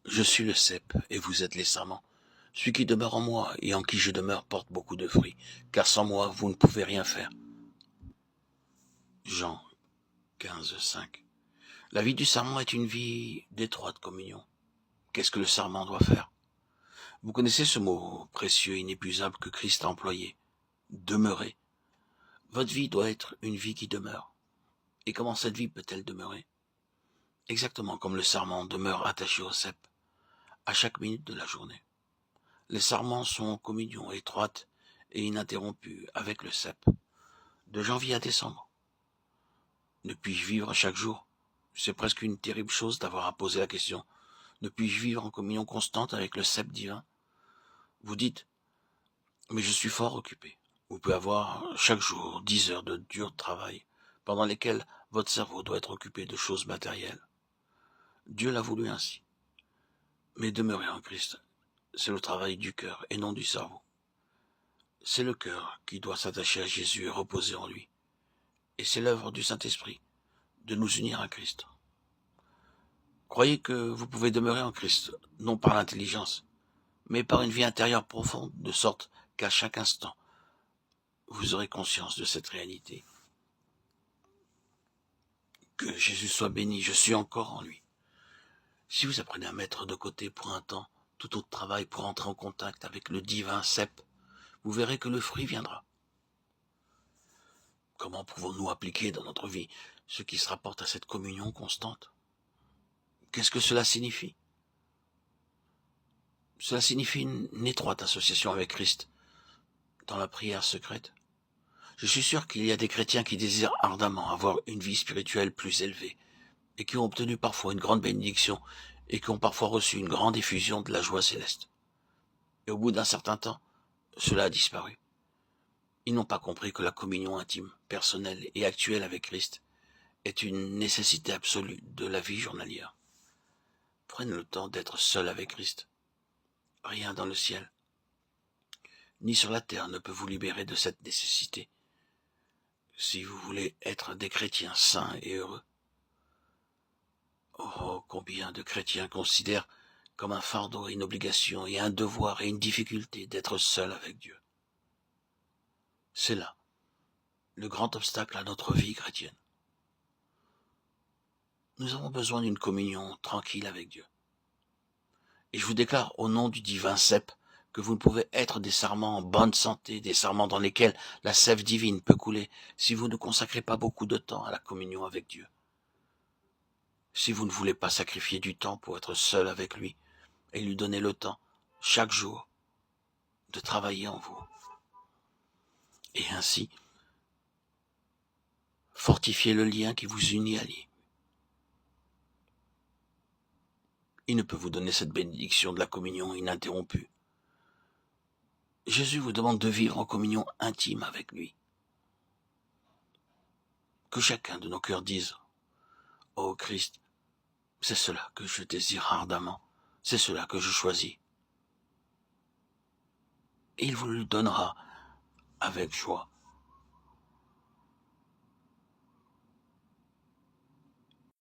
Je suis le cep, et vous êtes les sarments. Celui qui demeure en moi et en qui je demeure porte beaucoup de fruits, car sans moi vous ne pouvez rien faire. Jean 15, 5. La vie du sarment est une vie d'étroite communion. Qu'est-ce que le sarment doit faire? Vous connaissez ce mot précieux, inépuisable que Christ a employé. Demeurer. Votre vie doit être une vie qui demeure. Et comment cette vie peut-elle demeurer? Exactement comme le sarment demeure attaché au cep, à chaque minute de la journée. Les sarments sont en communion étroite et ininterrompue avec le cep, de janvier à décembre. Ne puis-je vivre chaque jour? C'est presque une terrible chose d'avoir à poser la question. Ne puis-je vivre en communion constante avec le cep divin? Vous dites, mais je suis fort occupé. Vous pouvez avoir chaque jour 10 heures de dur travail, pendant lesquelles votre cerveau doit être occupé de choses matérielles. Dieu l'a voulu ainsi. Mais demeurer en Christ, c'est le travail du cœur et non du cerveau. C'est le cœur qui doit s'attacher à Jésus et reposer en lui. Et c'est l'œuvre du Saint-Esprit de nous unir à Christ. Croyez que vous pouvez demeurer en Christ, non par l'intelligence, mais par une vie intérieure profonde, de sorte qu'à chaque instant, vous aurez conscience de cette réalité. Que Jésus soit béni, je suis encore en lui. Si vous apprenez à mettre de côté pour un temps tout autre travail pour entrer en contact avec le divin cep, vous verrez que le fruit viendra. Comment pouvons-nous appliquer dans notre vie ce qui se rapporte à cette communion constante? Qu'est-ce que cela signifie? Cela signifie une étroite association avec Christ dans la prière secrète. Je suis sûr qu'il y a des chrétiens qui désirent ardemment avoir une vie spirituelle plus élevée et qui ont obtenu parfois une grande bénédiction et qui ont parfois reçu une grande effusion de la joie céleste. Et au bout d'un certain temps, cela a disparu. Ils n'ont pas compris que la communion intime, personnelle et actuelle avec Christ est une nécessité absolue de la vie journalière. Prenez le temps d'être seul avec Christ. Rien dans le ciel, ni sur la terre ne peut vous libérer de cette nécessité. Si vous voulez être des chrétiens saints et heureux. Oh, combien de chrétiens considèrent comme un fardeau et une obligation et un devoir et une difficulté d'être seuls avec Dieu. C'est là le grand obstacle à notre vie chrétienne. Nous avons besoin d'une communion tranquille avec Dieu. Et je vous déclare au nom du divin cep que vous ne pouvez être des sarments en bonne santé, des sarments dans lesquels la sève divine peut couler, si vous ne consacrez pas beaucoup de temps à la communion avec Dieu. Si vous ne voulez pas sacrifier du temps pour être seul avec lui et lui donner le temps, chaque jour, de travailler en vous. Et ainsi, fortifier le lien qui vous unit à lui. Il ne peut vous donner cette bénédiction de la communion ininterrompue. Jésus vous demande de vivre en communion intime avec lui. Que chacun de nos cœurs dise, « Ô Christ, c'est cela que je désire ardemment, c'est cela que je choisis. » Et il vous le donnera avec joie.